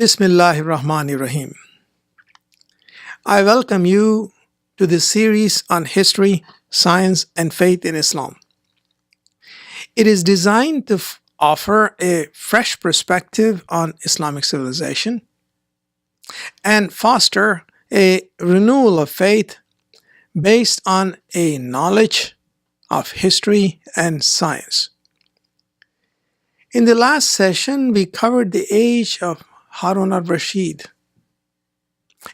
Bismillahir Rahmanir Rahim. I welcome you to this series on history, science, and faith in Islam. It is designed to offer a fresh perspective on Islamic civilization and foster a renewal of faith based on a knowledge of history and science. In the last session, we covered the age of Harun al-Rashid.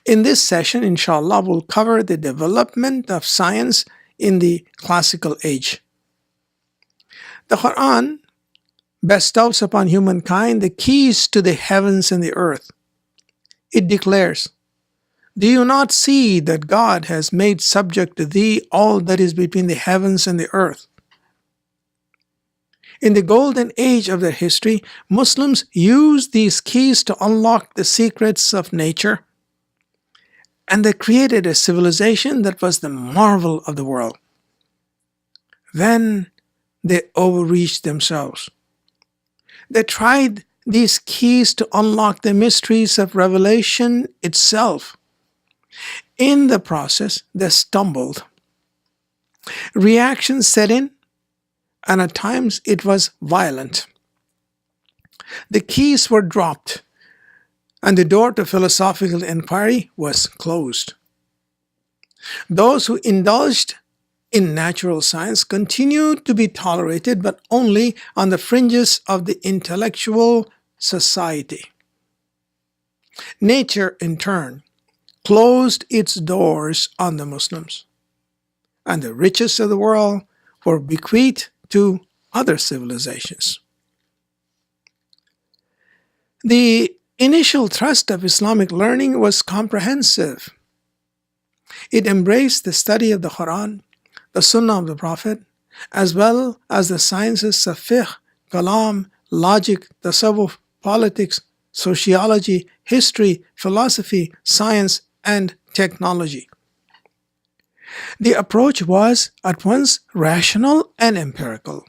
In this session, inshallah, we'll cover the development of science in the classical age. The Quran bestows upon humankind the keys to the heavens and the earth. It declares, "Do you not see that God has made subject to thee all that is between the heavens and the earth?" In the golden age of their history, Muslims used these keys to unlock the secrets of nature, and they created a civilization that was the marvel of the world. Then they overreached themselves. They tried these keys to unlock the mysteries of revelation itself. In the process, they stumbled. Reactions set in, and at times it was violent. The keys were dropped, and the door to philosophical inquiry was closed. Those who indulged in natural science continued to be tolerated, but only on the fringes of the intellectual society. Nature, in turn, closed its doors on the Muslims, and the riches of the world were bequeathed to other civilizations. The initial thrust of Islamic learning was comprehensive. It embraced the study of the Quran, the Sunnah of the Prophet, as well as the sciences of fiqh, kalam, logic, tasawwuf, politics, sociology, history, philosophy, science, and technology. The approach was at once rational and empirical,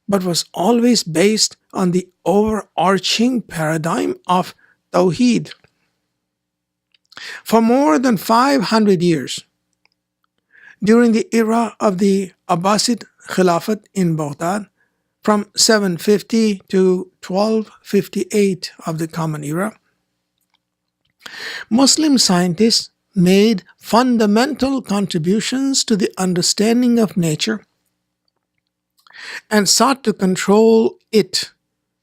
but was always based on the overarching paradigm of Tawheed. For more than 500 years, during the era of the Abbasid Khilafat in Baghdad, from 750 to 1258 of the Common Era, Muslim scientists made fundamental contributions to the understanding of nature and sought to control it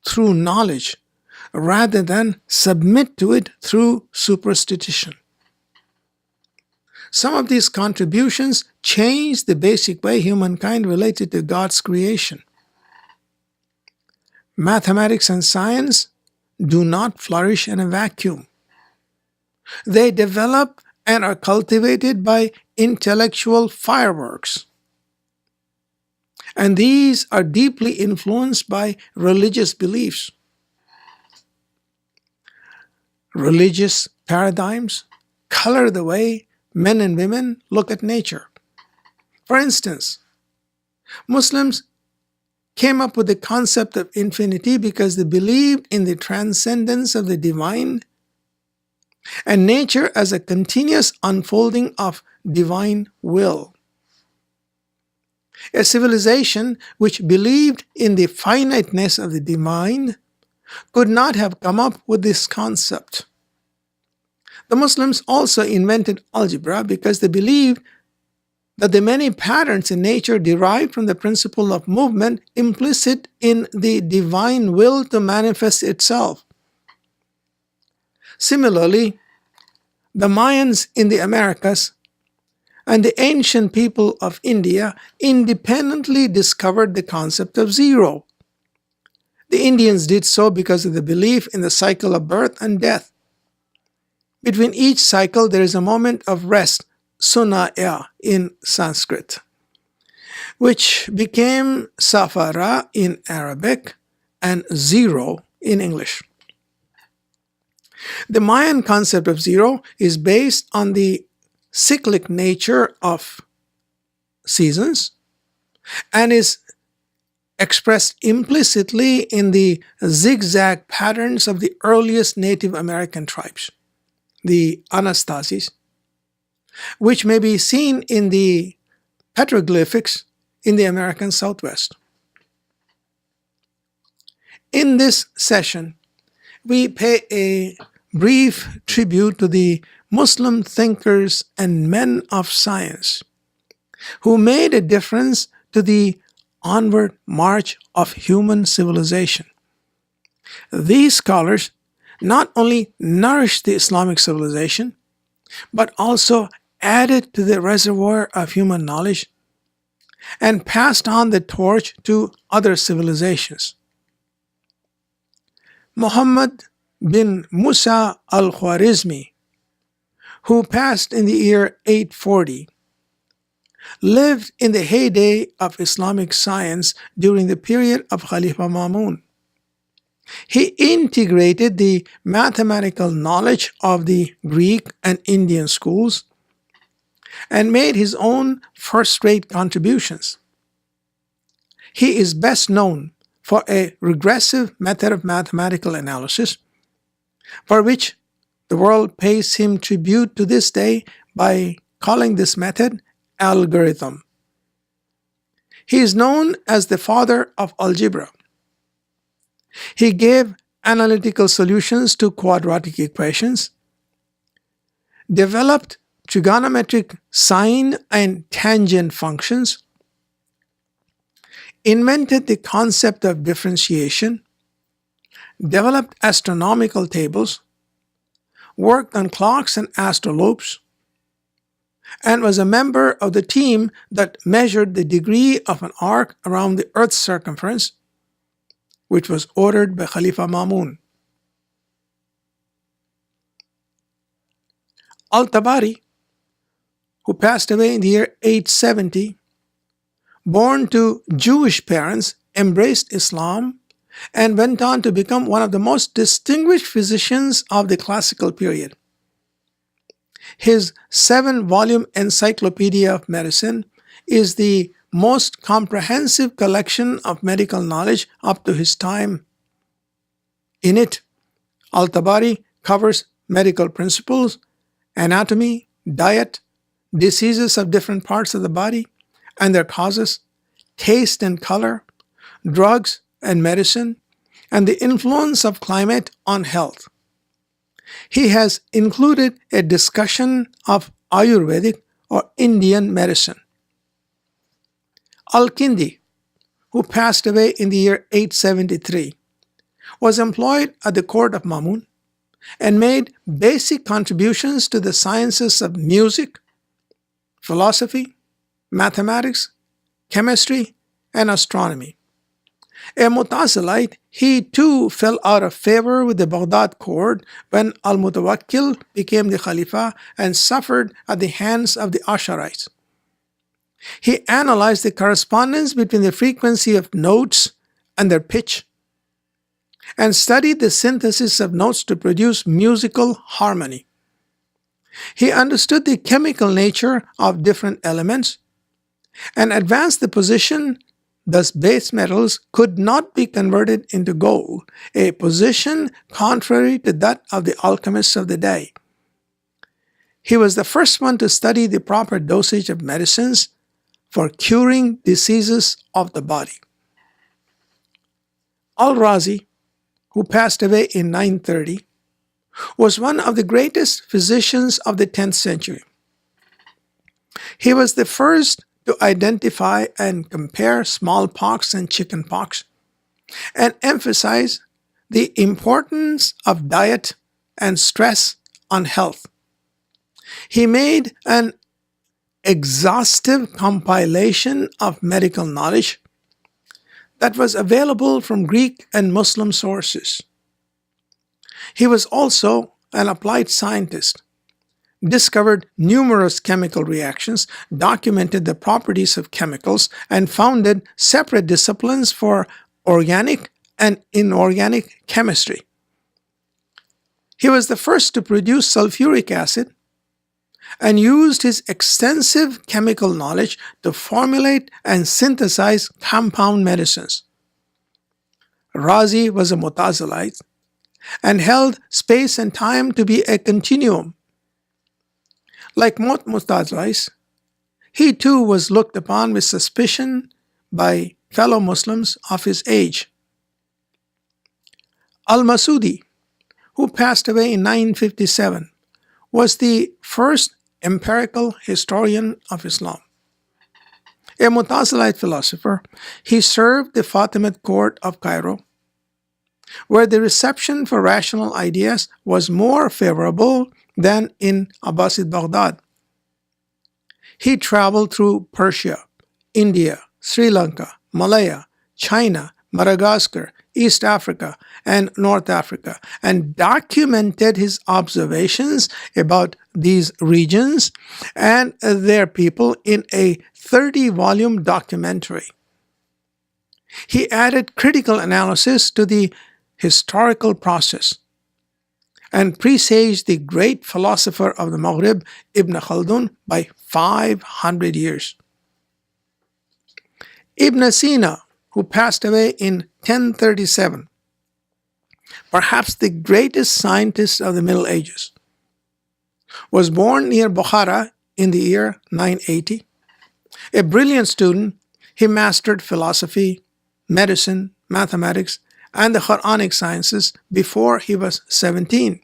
through knowledge rather than submit to it through superstition. Some of these contributions changed the basic way humankind related to God's creation. Mathematics and science do not flourish in a vacuum. They develop and are cultivated by intellectual fireworks. And these are deeply influenced by religious beliefs. Religious paradigms color the way men and women look at nature. For instance, Muslims came up with the concept of infinity because they believed in the transcendence of the divine and nature as a continuous unfolding of divine will. A civilization which believed in the finiteness of the divine could not have come up with this concept. The Muslims also invented algebra because they believed that the many patterns in nature derived from the principle of movement implicit in the divine will to manifest itself. Similarly, the Mayans in the Americas and the ancient people of India independently discovered the concept of zero. The Indians did so because of the belief in the cycle of birth and death. Between each cycle, there is a moment of rest, sunaya in Sanskrit, which became safara in Arabic and zero in English. The Mayan concept of zero is based on the cyclic nature of seasons and is expressed implicitly in the zigzag patterns of the earliest Native American tribes, the Anasasis, which may be seen in the petroglyphics in the American Southwest. In this session, we pay a brief tribute to the Muslim thinkers and men of science who made a difference to the onward march of human civilization. These scholars not only nourished the Islamic civilization, but also added to the reservoir of human knowledge and passed on the torch to other civilizations. Muhammad bin Musa al-Khwarizmi, who passed in the year 840, lived in the heyday of Islamic science during the period of Khalifa Ma'mun. He integrated the mathematical knowledge of the Greek and Indian schools and made his own first-rate contributions. He is best known for a regressive method of mathematical analysis, for which the world pays him tribute to this day by calling this method algorithm. He is known as the father of algebra. He gave analytical solutions to quadratic equations, developed trigonometric sine and tangent functions, invented the concept of differentiation, developed astronomical tables, worked on clocks and astrolabes, and was a member of the team that measured the degree of an arc around the Earth's circumference, which was ordered by Khalifa Ma'mun. Al-Tabari, who passed away in the year 870, born to Jewish parents, embraced Islam and went on to become one of the most distinguished physicians of the classical period. His 7-volume Encyclopedia of Medicine is the most comprehensive collection of medical knowledge up to his time. In it, Al-Tabari covers medical principles, anatomy, diet, diseases of different parts of the body and their causes, taste and color, drugs and medicine, and the influence of climate on health. He has included a discussion of Ayurvedic or Indian medicine. Al-Kindi, who passed away in the year 873, was employed at the court of Ma'mun and made basic contributions to the sciences of music, philosophy, mathematics, chemistry, and astronomy. A Mutazilite, he too fell out of favor with the Baghdad court when Al-Mutawakkil became the Khalifa and suffered at the hands of the Asharites. He analyzed the correspondence between the frequency of notes and their pitch, and studied the synthesis of notes to produce musical harmony. He understood the chemical nature of different elements and advanced the position thus base metals could not be converted into gold, a position contrary to that of the alchemists of the day. He was the first one to study the proper dosage of medicines for curing diseases of the body. Al-Razi, who passed away in 930, was one of the greatest physicians of the 10th century. He was the first to identify and compare smallpox and chickenpox and emphasize the importance of diet and stress on health. He made an exhaustive compilation of medical knowledge that was available from Greek and Muslim sources. He was also an applied scientist, discovered numerous chemical reactions, documented the properties of chemicals, and founded separate disciplines for organic and inorganic chemistry. He was the first to produce sulfuric acid and used his extensive chemical knowledge to formulate and synthesize compound medicines. Razi was a Mutazilite and held space and time to be a continuum. Like most Mutazilites, he too was looked upon with suspicion by fellow Muslims of his age. Al-Masudi, who passed away in 957, was the first empirical historian of Islam. A Mutazilite philosopher, he served the Fatimid court of Cairo, where the reception for rational ideas was more favorable than in Abbasid Baghdad. He traveled through Persia, India, Sri Lanka, Malaya, China, Madagascar, East Africa, and North Africa, and documented his observations about these regions and their people in a 30-volume documentary. He added critical analysis to the historical process and presaged the great philosopher of the Maghrib, Ibn Khaldun, by 500 years. Ibn Sina, who passed away in 1037, perhaps the greatest scientist of the Middle Ages, was born near Bukhara in the year 980. A brilliant student, he mastered philosophy, medicine, mathematics, and the Quranic sciences before he was 17.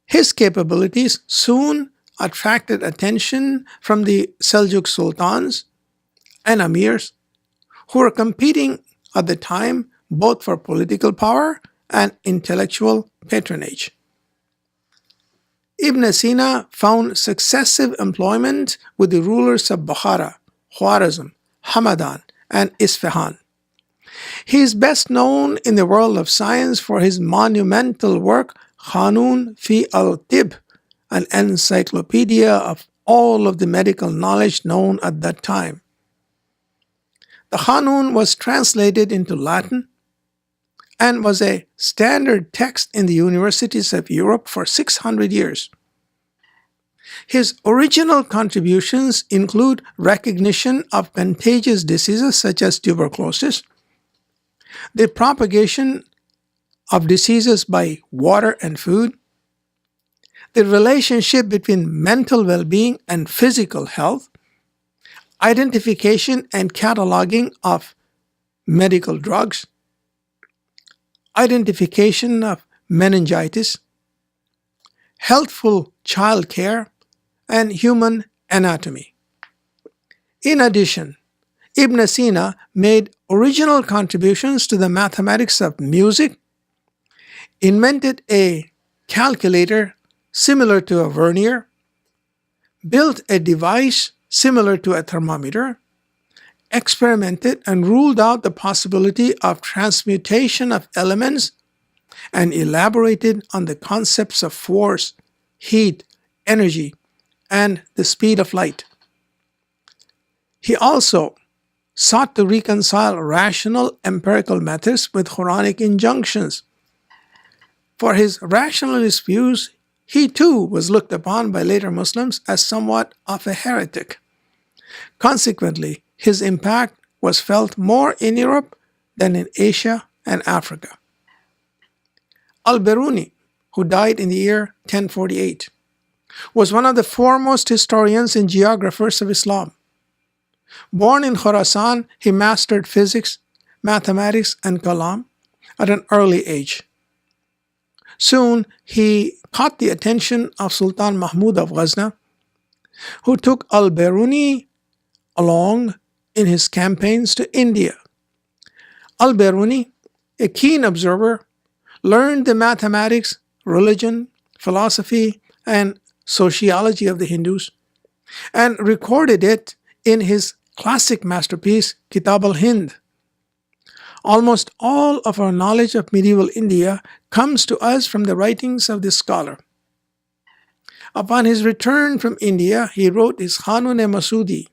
His capabilities soon attracted attention from the Seljuk sultans and emirs who were competing at the time both for political power and intellectual patronage. Ibn Sina found successive employment with the rulers of Bukhara, Khwarazm, Hamadan, and Isfahan. He is best known in the world of science for his monumental work Qanun fi al-Tib, an encyclopedia of all of the medical knowledge known at that time. The Qanun was translated into Latin and was a standard text in the universities of Europe for 600 years. His original contributions include recognition of contagious diseases such as tuberculosis, the propagation of diseases by water and food, the relationship between mental well-being and physical health, identification and cataloging of medical drugs, identification of meningitis, healthful child care, and human anatomy. In addition, Ibn Sina made original contributions to the mathematics of music, invented a calculator similar to a vernier, built a device similar to a thermometer, experimented and ruled out the possibility of transmutation of elements, and elaborated on the concepts of force, heat, energy, and the speed of light. He also sought to reconcile rational empirical methods with Quranic injunctions. For his rationalist views, he too was looked upon by later Muslims as somewhat of a heretic. Consequently, his impact was felt more in Europe than in Asia and Africa. Al-Biruni, who died in the year 1048, was one of the foremost historians and geographers of Islam. Born in Khorasan, he mastered physics, mathematics, and kalam at an early age. Soon, he caught the attention of Sultan Mahmud of Ghazna, who took Al-Biruni along in his campaigns to India. Al-Biruni, a keen observer, learned the mathematics, religion, philosophy, and sociology of the Hindus, and recorded it in his classic masterpiece, Kitab al-Hind. Almost all of our knowledge of medieval India comes to us from the writings of this scholar. Upon his return from India, he wrote his Qanun-e-Masudi,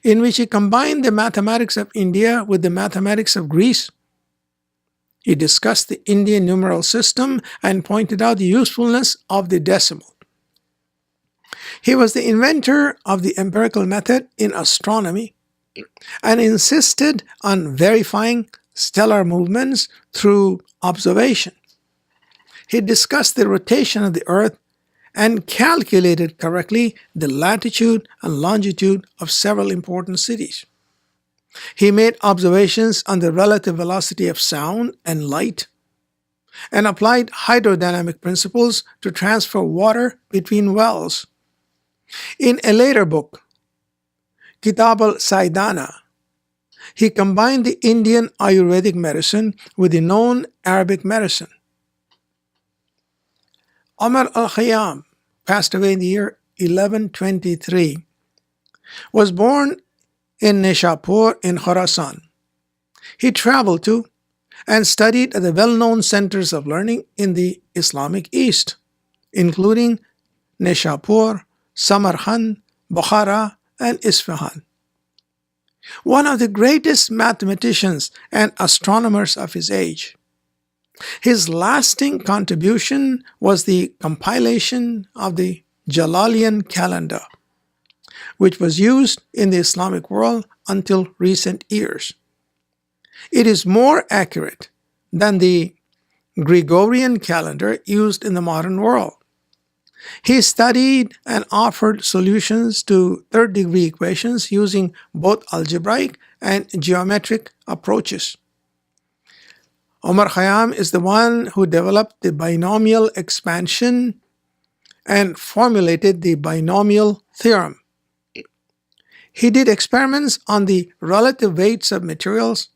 in which he combined the mathematics of India with the mathematics of Greece. He discussed the Indian numeral system and pointed out the usefulness of the decimal. He was the inventor of the empirical method in astronomy and insisted on verifying stellar movements through observation. He discussed the rotation of the earth and calculated correctly the latitude and longitude of several important cities. He made observations on the relative velocity of sound and light and applied hydrodynamic principles to transfer water between wells. In a later book, Kitab al-Saidana, he combined the Indian Ayurvedic medicine with the known Arabic medicine. Omar al-Khayyam passed away in the year 1123, was born in Nishapur in Khorasan. He traveled to and studied at the well-known centers of learning in the Islamic East, including Nishapur, Samarkand, Bukhara, and Isfahan. One of the greatest mathematicians and astronomers of his age. His lasting contribution was the compilation of the Jalalian calendar, which was used in the Islamic world until recent years. It is more accurate than the Gregorian calendar used in the modern world. He studied and offered solutions to third-degree equations using both algebraic and geometric approaches. Omar Khayyam is the one who developed the binomial expansion and formulated the binomial theorem. He did experiments on the relative weights of materials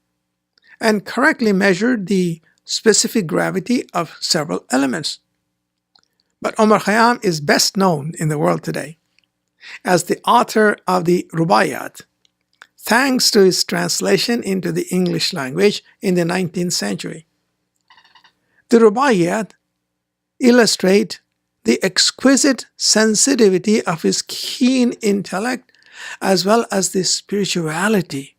and correctly measured the specific gravity of several elements. But Omar Khayyam is best known in the world today as the author of the Rubaiyat, thanks to his translation into the English language in the 19th century. The Rubaiyat illustrate the exquisite sensitivity of his keen intellect as well as the spirituality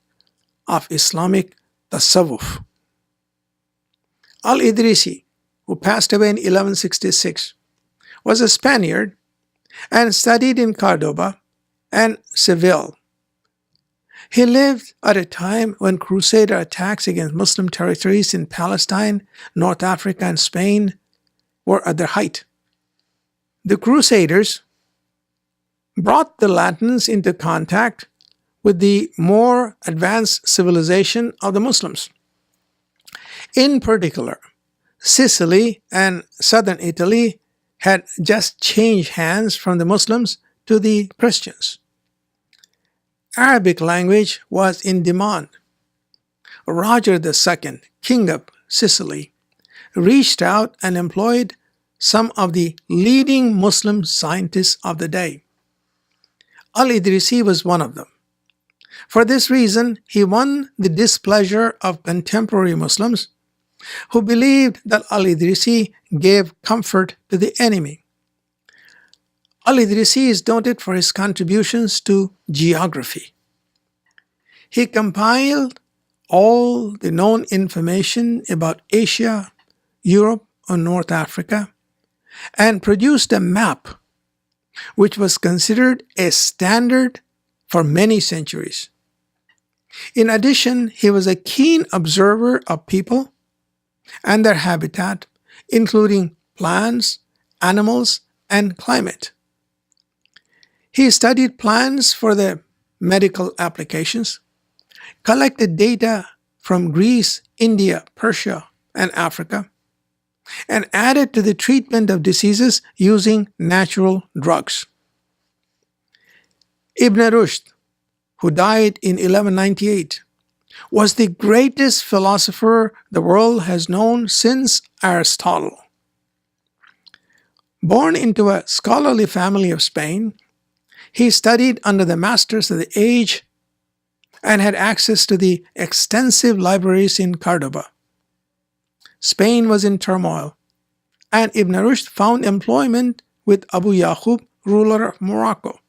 of Islamic tasawwuf. Al-Idrisi, who passed away in 1166, was a Spaniard and studied in Cordoba and Seville. He lived at a time when Crusader attacks against Muslim territories in Palestine, North Africa, and Spain were at their height. The Crusaders brought the Latins into contact with the more advanced civilization of the Muslims. In particular, Sicily and southern Italy had just changed hands from the Muslims to the Christians. Arabic language was in demand. Roger II, king of Sicily, reached out and employed some of the leading Muslim scientists of the day. Al-Idrisi was one of them. For this reason, he won the displeasure of contemporary Muslims who believed that Al-Idrisi gave comfort to the enemy. Al-Idrisi is noted for his contributions to geography. He compiled all the known information about Asia, Europe, and North Africa, and produced a map which was considered a standard for many centuries. In addition, he was a keen observer of people and their habitat, including plants, animals, and climate. He studied plants for their medical applications, collected data from Greece, India, Persia, and Africa, and added to the treatment of diseases using natural drugs. Ibn Rushd, who died in 1198, was the greatest philosopher the world has known since Aristotle. Born into a scholarly family of Spain, he studied under the masters of the age and had access to the extensive libraries in Cordoba. Spain was in turmoil, and Ibn Rushd found employment with Abu Yaqub, ruler of Morocco.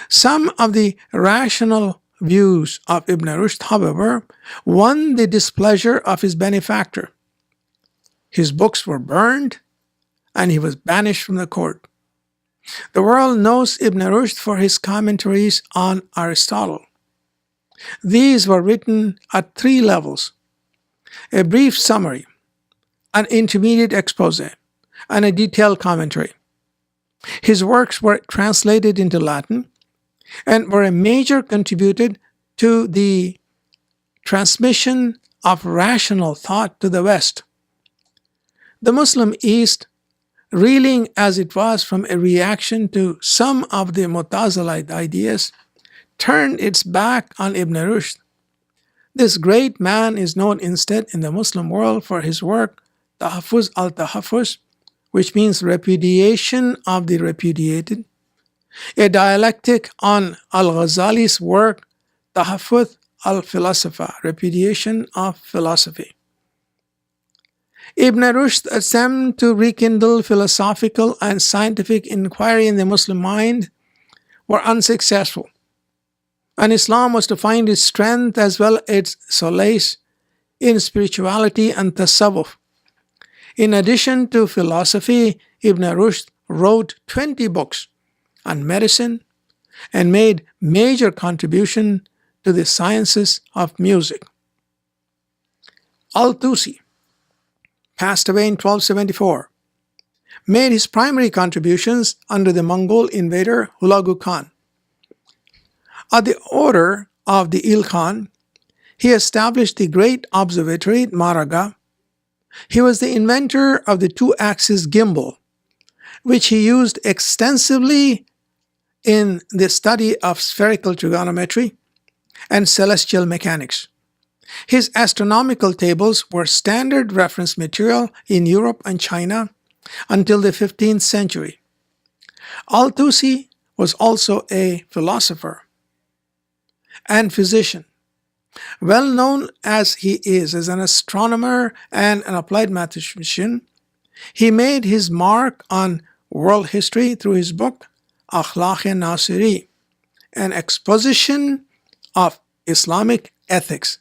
Some of the rational views of Ibn Rushd, however, won the displeasure of his benefactor. His books were burned, and he was banished from the court. The world knows Ibn Rushd for his commentaries on Aristotle. These were written at three levels: a brief summary, an intermediate expose, and a detailed commentary. His works were translated into Latin and were a major contributor to the transmission of rational thought to the West. The Muslim East, reeling as it was from a reaction to some of the Mu'tazilite ideas, turned its back on Ibn Rushd. This great man is known instead in the Muslim world for his work Tahaffuz al-Tahaffuz, which means repudiation of the repudiated, a dialectic on al-Ghazali's work Tahaffuz al-Philosopha, repudiation of philosophy. Ibn Rushd's attempt to rekindle philosophical and scientific inquiry in the Muslim mind were unsuccessful, and Islam was to find its strength as well as its solace in spirituality and tasawwuf. In addition to philosophy, Ibn Rushd wrote 20 books on medicine and made major contribution to the sciences of music. Al-Tusi, passed away in 1274, made his primary contributions under the Mongol invader Hulagu Khan. At the order of the Il Khan, he established the great observatory at Maraga. He was the inventor of the two-axis gimbal, which he used extensively in the study of spherical trigonometry and celestial mechanics. His astronomical tables were standard reference material in Europe and China until the 15th century. Al-Tusi was also a philosopher and physician. Well known as he is as an astronomer and an applied mathematician, he made his mark on world history through his book Akhlaq Nasiri, an exposition of Islamic ethics.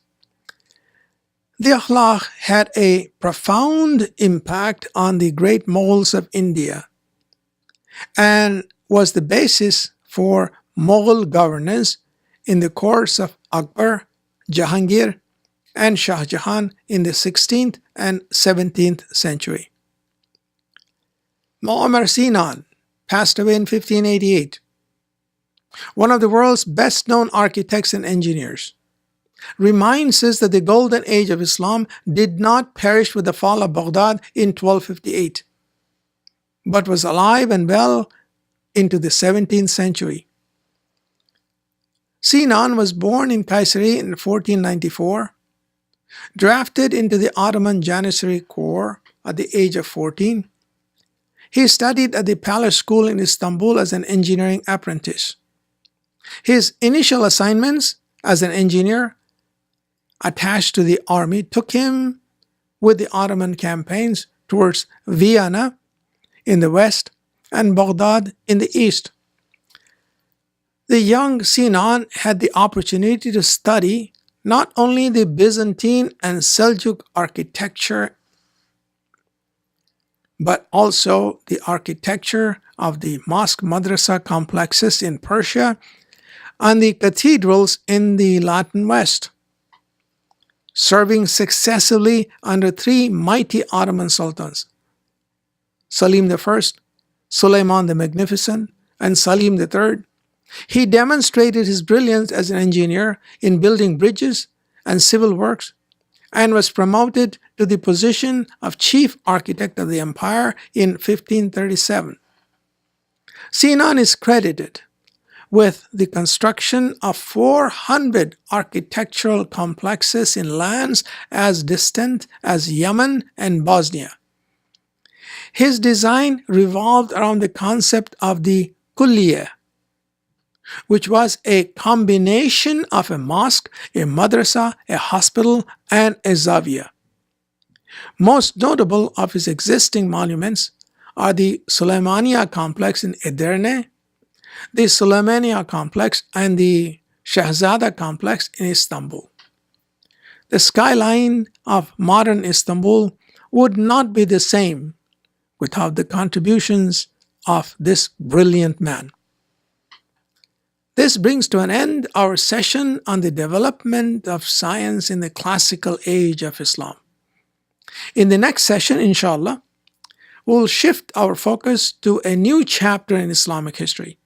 The Akhlaq had a profound impact on the great Mughals of India and was the basis for Mughal governance in the course of Akbar, Jahangir, and Shah Jahan in the 16th and 17th century. Mu'ammar Sinan passed away in 1588, one of the world's best-known architects and engineers, reminds us that the golden age of Islam did not perish with the fall of Baghdad in 1258, but was alive and well into the 17th century. Sinan was born in Kayseri in 1494, drafted into the Ottoman Janissary Corps at the age of 14. He studied at the Palace School in Istanbul as an engineering apprentice. His initial assignments as an engineer attached to the army took him with the Ottoman campaigns towards Vienna in the west and Baghdad in the east. The young Sinan had the opportunity to study not only the Byzantine and Seljuk architecture, but also the architecture of the mosque madrasa complexes in Persia and the cathedrals in the Latin West, serving successively under three mighty Ottoman sultans, Salim I, Suleiman the Magnificent, and Salim III. He demonstrated his brilliance as an engineer in building bridges and civil works and was promoted to the position of chief architect of the empire in 1537. Sinan is credited with the construction of 400 architectural complexes in lands as distant as Yemen and Bosnia. His design revolved around the concept of the kulliyah, which was a combination of a mosque, a madrasa, a hospital, and a zavia. Most notable of his existing monuments are the Suleymaniya complex in Edirne, the Suleymaniya complex, and the Shahzada complex in Istanbul. The skyline of modern Istanbul would not be the same without the contributions of this brilliant man. This brings to an end our session on the development of science in the classical age of Islam. In the next session, inshallah, we'll shift our focus to a new chapter in Islamic history,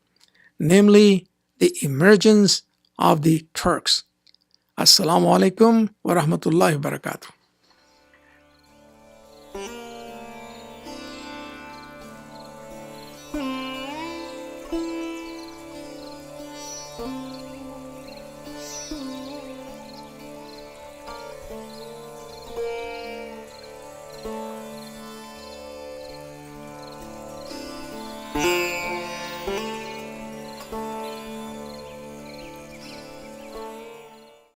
namely the emergence of the Turks. Assalamu alaikum wa rahmatullahi wa barakatuh.